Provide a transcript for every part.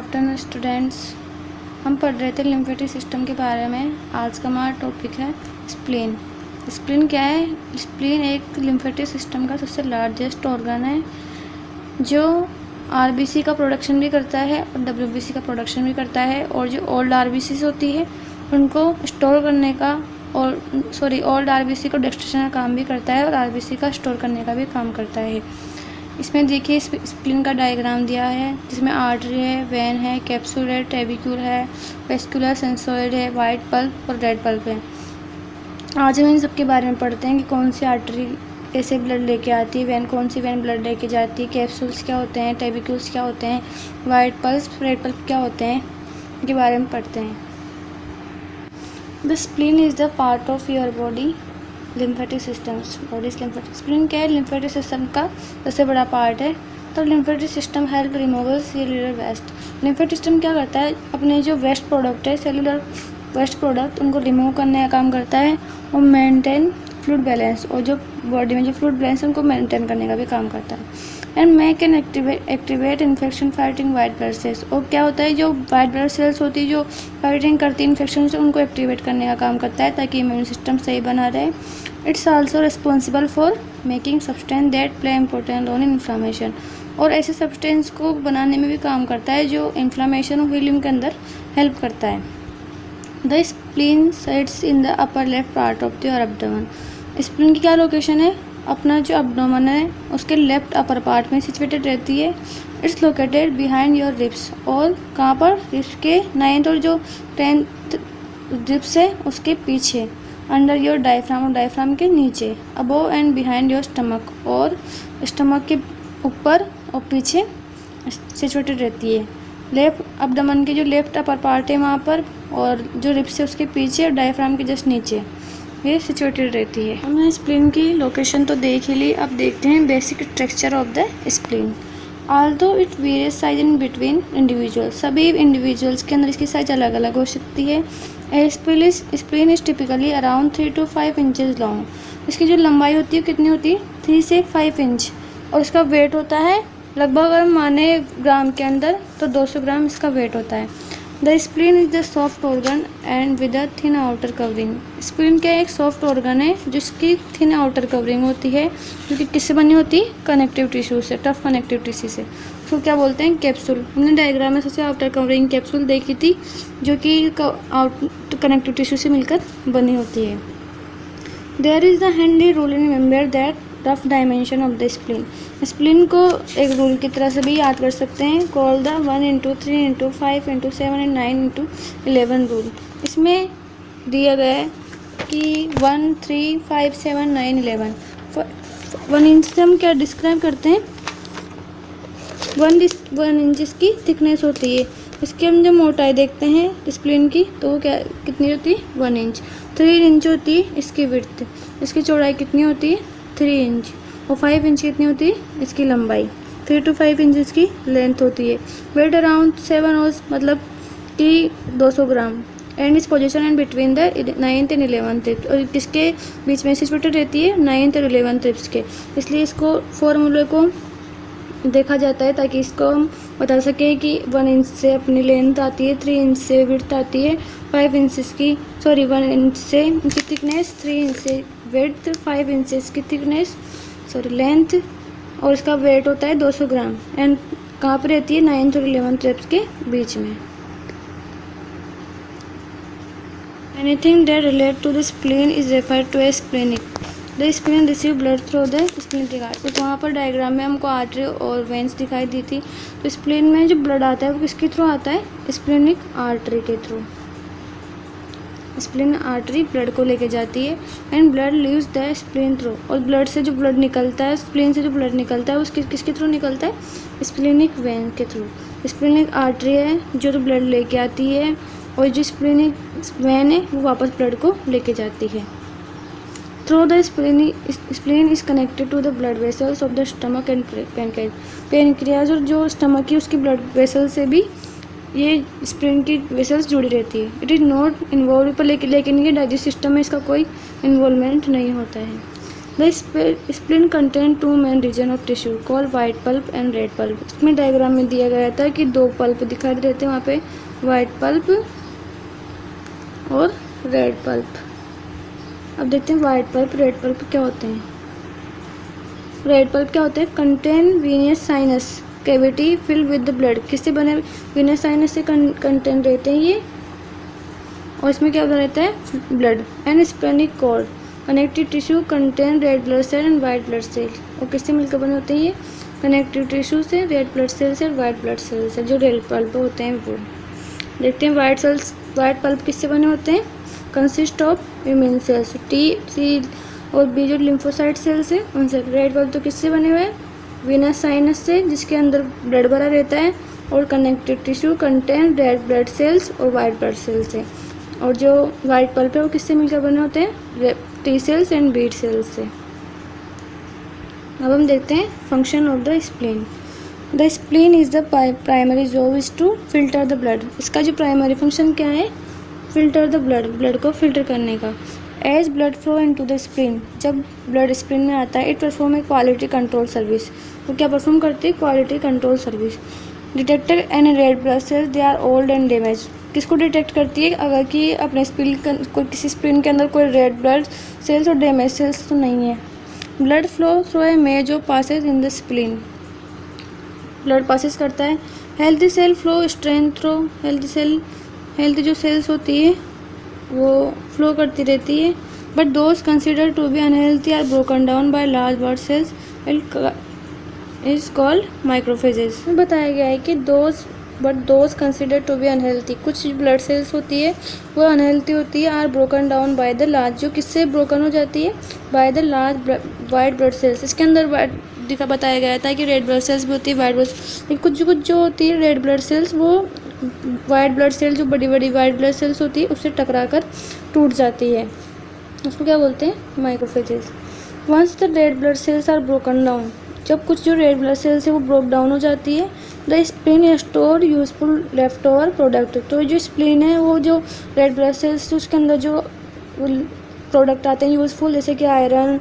Afternoon students. हम पढ़ रहे थे लिम्फेटिक सिस्टम के बारे में। आज का हमारा टॉपिक है स्प्लीन। स्प्लीन क्या है? स्प्लीन एक लिम्फेटिक सिस्टम का सबसे लार्जेस्ट ऑर्गन है जो आरबीसी का प्रोडक्शन भी करता है और डब्ल्यूबीसी का प्रोडक्शन भी करता है, और जो ओल्ड आरबीसी होती है उनको स्टोर करने का ओल्ड आरबीसी को डेस्ट्रक्शन का काम भी करता है और आरबीसी का स्टोर करने का भी काम करता है। इसमें देखिए स्प्लीन का डायग्राम दिया है जिसमें आर्टरी है, वेन है, कैप्सूल है, ट्रेबिक्यूल है, वेस्कुलर, सेंसोइड है, वाइट पल्प और रेड पल्प है। आज हम इन सब के बारे में पढ़ते हैं कि कौन सी आर्टरी कैसे ब्लड लेके आती है, वेन कौन सी वेन ब्लड लेके जाती है, कैप्सूल्स क्या होते हैं, ट्रेबिक्यूल्स क्या होते हैं, वाइट पल्प, रेड पल्प क्या होते हैं, इनके बारे में पढ़ते हैं। The spleen is the part of your body lymphatic systems. Body lymphatic spleen क्या है? लिम्फेटिक सिस्टम का सबसे बड़ा पार्ट है। तो lymphatic system help removal cellular waste. Lymphatic system क्या करता है? अपने जो वेस्ट प्रोडक्ट है, सेलुलर वेस्ट प्रोडक्ट, उनको रिमूव करने का काम करता है और मेंटेन फ्लूइड बैलेंस, और जो बॉडी में जो फ्लूइड बैलेंस है उनको मेंटेन करने का भी काम करता है। And may can activate infection fighting white blood cells. और क्या होता है, जो वाइट ब्लड सेल्स होती है जो फाइटिंग करती है इन्फेक्शन से, उनको एक्टिवेट करने का काम करता है ताकि इम्यून सिस्टम सही बना रहे। It's also responsible for making substance that play important role in inflammation. और ऐसे सब्सटेंस को बनाने में भी काम करता है जो इन्फ्लामेशन और हीलिंग के अंदर हेल्प करता है। The spleen sits in the upper left part of your abdomen. Spleen की क्या लोकेशन है? अपना जो एब्डोमेन है उसके लेफ्ट अपर पार्ट में सिचुएटेड रहती है। It's located behind your ribs. और कहाँ पर? रिब्स के 9th और जो 10th रिब्स है उसके पीछे, अंडर योर डायफ्राम और डायफ्राम के नीचे, above and behind your stomach, और स्टमक के ऊपर और पीछे सिचुएटेड रहती है। लेफ्ट एब्डोमेन के जो लेफ्ट अपर पार्ट है वहाँ पर, और जो रिब्स है उसके पीछे और डायफ्राम के जस्ट नीचे ये सिचुएटेड रहती है। हमने स्प्लीन की लोकेशन तो देख ही ली। अब देखते हैं basic structure of the spleen. Although it various size in between individual. सभी इंडिविजुअल्स के अंदर इसकी साइज अलग अलग हो सकती है। Spleen is typically around 3 to 5 inches long. इसकी जो लंबाई होती है कितनी होती है? 3 से 5 इंच। और इसका वेट होता है लगभग, अगर माने ग्राम के अंदर, तो 200 ग्राम इसका वेट होता है। The spleen is the soft organ and with a thin outer covering. Spleen क्या एक सॉफ्ट ऑर्गन है जिसकी थिन आउटर कवरिंग होती है, जो कि किससे बनी होती है? कनेक्टिव टिश्यू से, टफ कनेक्टिव टिश्यू से। उसको क्या बोलते हैं? कैप्सूल। हमने डायग्राम में सबसे आउटर कवरिंग कैप्सूल देखी थी जो कि कनेक्टिव टिश्यू से मिलकर बनी होती है। There is the handy rule in remember that rough dimension of the spleen. Spleen को एक रूल की तरह से भी याद कर सकते हैं, कॉल द 1:3:5:7:9:11 रूल। इसमें दिया गया है कि 1, 3, 5, 7, 9, 11 1 इंच से हम क्या डिस्क्राइब करते हैं? 1 इंच इसकी थिकनेस होती है। इसकी हम जब मोटाई देखते हैं स्प्लीन की तो वो क्या कितनी होती है? 1 इंच। 3 इंच होती है इसकी विड्थ। इसकी चौड़ाई कितनी होती है? 3 इंच। और 5 इंच कितनी होती है इसकी लंबाई? 3 to 5 इंच इसकी लेंथ होती है। वेट अराउंड 7 oz, मतलब कि 200 ग्राम। एंड इस position and between the 9th and 11th ribs. और किसके बीच में सिचुएटेड रहती है? 9th और 11th रिब्स के। इसलिए इसको फॉर्मूले को देखा जाता है ताकि इसको हम बता सकें कि 1 इंच से अपनी लेंथ आती है, 3 इंच से विड्थ आती है, 1 इंच से इसकी थिकनेस, 3 इंच से विड्थ, 5 इंचेस की थिकनेस लेंथ, और इसका वेट होता है 200 ग्राम। एंड कहाँ पर रहती है? 9th और 11th रिब्स के बीच में। Anything that relate to the spleen is referred to a splenic. The spleen receive blood through the splenic artery. तो वहाँ पर डायग्राम में हमको आर्टरी और वेंस दिखाई दी थी। तो स्प्लीन में जो ब्लड आता है वो किसके थ्रू आता है? स्प्लीनिक आर्टरी के थ्रू। स्प्लीन आर्टरी ब्लड को लेके जाती है and blood leaves the spleen through. और ब्लड से जो ब्लड निकलता है, स्प्लीन से जो ब्लड निकलता है, उसके किसके थ्रू निकलता है? स्प्लीनिक वेन के थ्रू। स्प्लीनिक आर्टरी है जो तो ब्लड लेके आती है, और जो स्प्लीनिक वेन है वो वापस ब्लड को लेके जाती है। Through the spleen is connected to the blood vessels of the stomach and pancreas. Pancreas और जो स्टमक की उसकी ब्लड वेसल से भी ये स्प्लीन की वेसल्स जुड़ी रहती है। इट इज़ नॉट इन्वॉल्व पर लेकिन ये डाइजेस्ट सिस्टम में इसका कोई इन्वॉल्वमेंट नहीं होता है। The spleen contain two main region of tissue call white pulp and red pulp. इसमें डायग्राम में दिया गया था कि दो पल्प दिखाई देते हैं वहाँ पे, वाइट पल्प और रेड पल्प। अब देखते हैं वाइट पल्प रेड पल्प क्या होते हैं। रेड पल्प क्या होते हैं? Contain Venus sinus cavity filled with the blood. किससे बने? वीनस साइनस से कंटेन रहते हैं ये, और इसमें क्या रहता है? Blood. And splenic cord connective tissue contain red blood cell and white blood cell. और किससे मिलकर बने होते हैं ये? कनेक्टिव टिश्यू से, रेड ब्लड सेल से, वाइट ब्लड सेल से। जो रेड पल्प होते हैं वो देखते हैं। वाइट पल्प किससे बने होते हैं? Consist of immune cells, T C और बी जो लिम्फोसाइट सेल्स है उनसे। रेड पल्प तो किससे बने हुए हैं? वीनस साइनस से, जिसके अंदर ब्लड भरा रहता है, और connective tissue contain red blood cells और वाइट ब्लड सेल्स से। और जो वाइट पल्प है वो किससे मिलकर बने होते हैं? T cells and B cells से। अब हम देखते हैं function of the spleen. The spleen is the primary job is to filter the blood. इसका जो प्राइमरी फंक्शन क्या है? फिल्टर द ब्लड, ब्लड को फिल्टर करने का। As blood flow into the spleen, जब ब्लड स्प्लीन में आता है, it perform a quality control service. वो क्या परफॉर्म करती है? Quality control service. Detector and red blood cells they are old and damage. किसको डिटेक्ट करती है? अगर कि अपने कोई किसी स्प्लीन के अंदर कोई रेड ब्लड सेल्स और डैमेज सेल्स तो नहीं है। Blood flow through a maze जो passage in the spleen, blood passes करता है। Healthy cell flow strength through, healthy जो सेल्स होती है वो फ्लो करती रहती है। But those consider to be unhealthy are broken down by large blood cells is called microphages. बताया गया है कि those consider to be unhealthy, कुछ ब्लड सेल्स होती है वो अनहेल्थी होती है, are broken down by the large, जो किससे ब्रोकन हो जाती है? By the large white blood cells. इसके अंदर बताया गया था कि रेड ब्लड सेल्स भी होती है, वाइट ब्लड, कुछ जो होती है रेड ब्लड सेल्स वो वाइट ब्लड सेल, जो बड़ी बड़ी वाइट ब्लड सेल्स होती है उससे टकराकर टूट जाती है, उसको क्या बोलते हैं? Microphages. Once the red blood cells are broken down, जब कुछ जो रेड ब्लड सेल्स है वो ब्रोक डाउन हो जाती है, the spleen store useful left over product. तो जो स्प्लीन है वो जो रेड ब्लड सेल्स उसके अंदर जो प्रोडक्ट आते हैं यूजफुल, जैसे कि आयरन,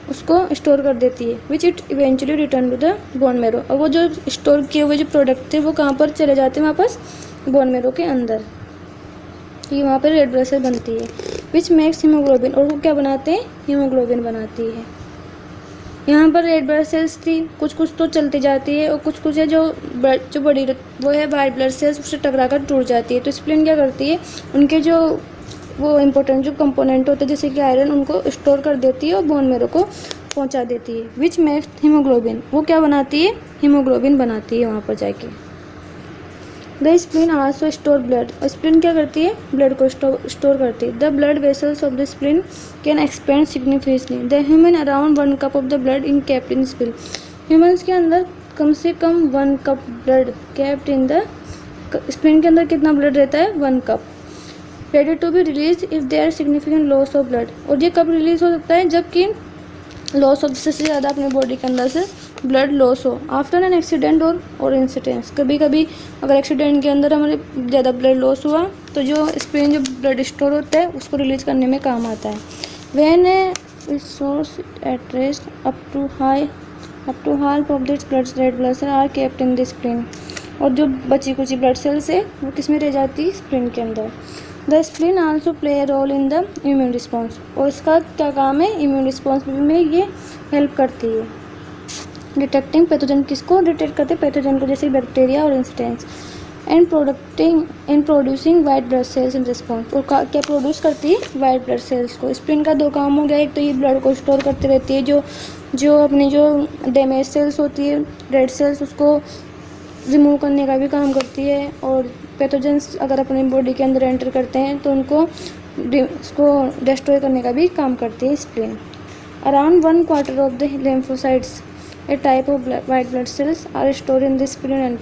उसको स्टोर कर देती है, which it eventually return to the bone marrow. और वो जो स्टोर किए हुए जो प्रोडक्ट थे वो कहाँ पर चले जाते हैं? वापस बोन मेरो के अंदर, ये वहाँ पर रेड ब्लड सेल बनती है, विच मेक्स हीमोग्लोबिन। और वो क्या बनाते हैं? हीमोग्लोबिन बनाती है। यहाँ पर रेड ब्लड सेल्स थी, कुछ तो चलती जाती है और कुछ है जो बड़ी वो है वाइट ब्लड सेल्स, उससे टकरा कर टूट जाती है। तो स्प्लीन क्या करती है? उनके जो वो इम्पोर्टेंट जो कंपोनेंट होते हैं जैसे कि आयरन, उनको स्टोर कर देती है और बोन मेरो को पहुँचा देती है, विच मेक्स हीमोग्लोबिन। वो क्या बनाती है? हीमोग्लोबिन बनाती है वहाँ पर जाके। The spleen also store blood. और स्प्लीन क्या करती है? ब्लड को स्टोर करती है। The blood vessels of the spleen can expand significantly. The human around 1 cup of the blood in kept in spleen. Humans के अंदर कम से कम 1 cup blood kept in the spleen के अंदर कितना ब्लड रहता है? 1 cup. Ready to be release if there significant loss of blood. और ये कब रिलीज हो सकता है? जबकि लॉस ऑफ, से ज़्यादा अपने बॉडी के अंदर से ब्लड लॉस हो, आफ्टर एन एक्सीडेंट और इंसिडेंस। कभी कभी अगर एक्सीडेंट के अंदर हमारे ज़्यादा ब्लड लॉस हुआ तो जो स्प्लीन जो ब्लड स्टोर होता है उसको रिलीज करने में काम आता है। When a source at rest up to half of this red blood cell are kept in the spleen. और जो बची कुची ब्लड सेल्स है वो किस में रह जाती है? स्प्लीन के अंदर। The spleen also play a role in the immune response. और इसका क्या काम है? इम्यून रिस्पॉन्स में ये हेल्प करती है। डिटेक्टिंग पैथोजन, किसको डिटेक्ट करते हैं? पैथोजन को, जैसे बैक्टीरिया और incidents. And producing white blood sales in response. और क्या प्रोड्यूस करती है? वाइट ब्लड सेल्स को। स्प्लीन का 2 काम हो गया, एक तो ये ब्लड को स्टोर करती रहती है, जो अपनी जो डैमेज सेल्स होती है रेड सेल्स उसको रिमूव करने का भी काम करती है, और पैथोजेंस अगर अपनी बॉडी के अंदर एंटर करते हैं तो उसको डिस्ट्रॉय करने का भी काम करती है spleen. Around 1/4 of the lymphocytes a type of white blood cells are store in the spleen and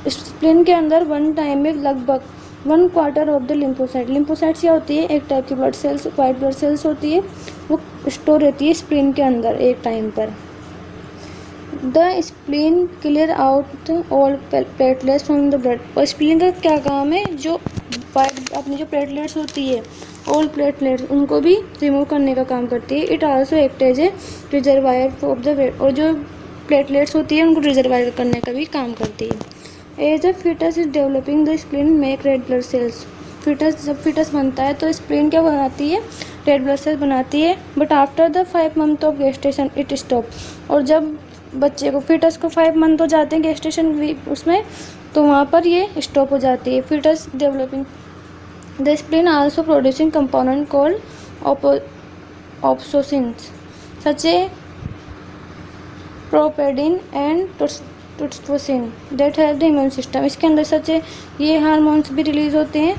spleen के अंदर वन टाइम में लगभग 1/4 ऑफ द लिम्फोसाइट्स क्या होती है? एक टाइप की blood cells, white blood sales होती है, वो स्टोर रहती है स्प्लीन के अंदर एक टाइम पर। The spleen clear out all platelets from the blood. और स्प्लीन का क्या काम है? जो अपनी जो प्लेटलेट्स होती है, ऑल प्लेटलेट्स, उनको भी रिमूव करने का काम करती है। It also act as a reservoir of the weight, और जो प्लेटलेट्स होती है उनको रिजर्वायर करने का भी काम करती है। As the fetus is developing the spleen make red blood cells. जब फीटस बनता है तो स्प्लीन क्या बनाती है, रेड ब्लड सेल्स बनाती है। But after the 5 month of gestation it stop. और जब बच्चे को, फीटस को 5 मंथ हो जाते हैं गेस्टेशन वीक उसमें, तो वहाँ पर ये स्टॉप हो जाती है। Foetus developing the spleen also producing component called opsonins such a properdin and tuftsin that help the immune system. इसके अंदर सच ये हार्मोन्स भी रिलीज होते हैं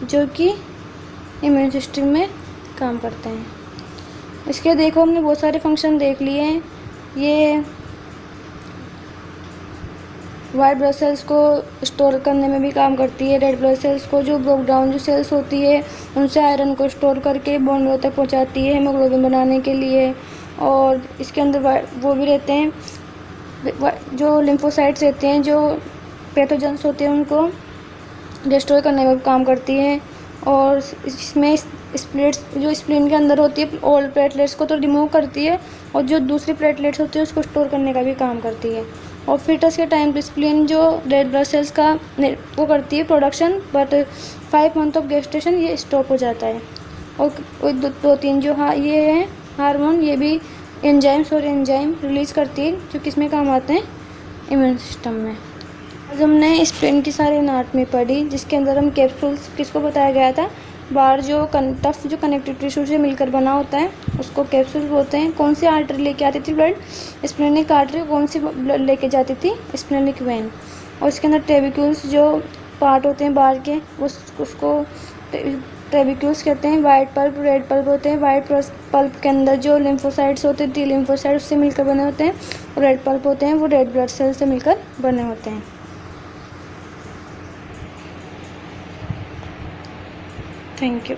जो कि इम्यून सिस्टम में काम करते हैं। इसके देखो हमने बहुत सारे फंक्शन देख लिए हैं। ये वाइट ब्लड सेल्स को स्टोर करने में भी काम करती है। रेड ब्लड सेल्स को, जो ब्रोक डाउन जो सेल्स होती है, उनसे आयरन को स्टोर करके बोन मैरो तक पहुंचाती है हीमोग्लोबिन बनाने के लिए। और इसके अंदर वो भी रहते हैं, जो लिम्फोसाइट्स रहते हैं, जो पैथोजेंस होते हैं, उनको डिस्ट्रॉय करने में काम करती है। और इसमें स्प्लिट्स, जो स्प्लीन के अंदर होती है, ऑल प्लेटलेट्स को तो रिमूव करती है, और जो दूसरी प्लेटलेट्स होती है उसको स्टोर करने का भी काम करती है। और फीटस के टाइम पे स्प्लीन जो रेड ब्लड सेल्स का वो करती है production, but 5 month of gestation ये स्टॉप हो जाता है। और दो तीन जो ये है हार्मोन, ये भी एंजाइम रिलीज करती है, जो किसमें काम आते हैं, इम्यून सिस्टम में। आज हमने स्प्लीन की सारी एनाटॉमी पढ़ी, जिसके अंदर हम कैप्सूल्स, किसको बताया गया था, बाहर जो टफ जो कनेक्टिव टिश्यू से मिलकर बना होता है उसको कैप्सूल बोलते हैं। कौन सी आर्टरी लेके आती थी ब्लड, स्प्लेनिक आर्टरी। कौन सी ब्लड लेके जाती थी, स्प्लेनिक वेन। और इसके अंदर ट्रेबिक्यूल्स जो पार्ट होते हैं बाहर के, उसको ट्रेबिक्यूल्स कहते हैं। वाइट पल्प, रेड पल्प होते हैं। वाइट पल्प के अंदर जो लिम्फोसाइट्स होते हैं, टी लिम्फोसाइट, उससे मिलकर बने होते हैं। और रेड पल्प होते हैं, वो रेड ब्लड सेल से मिलकर बने होते हैं। Thank you.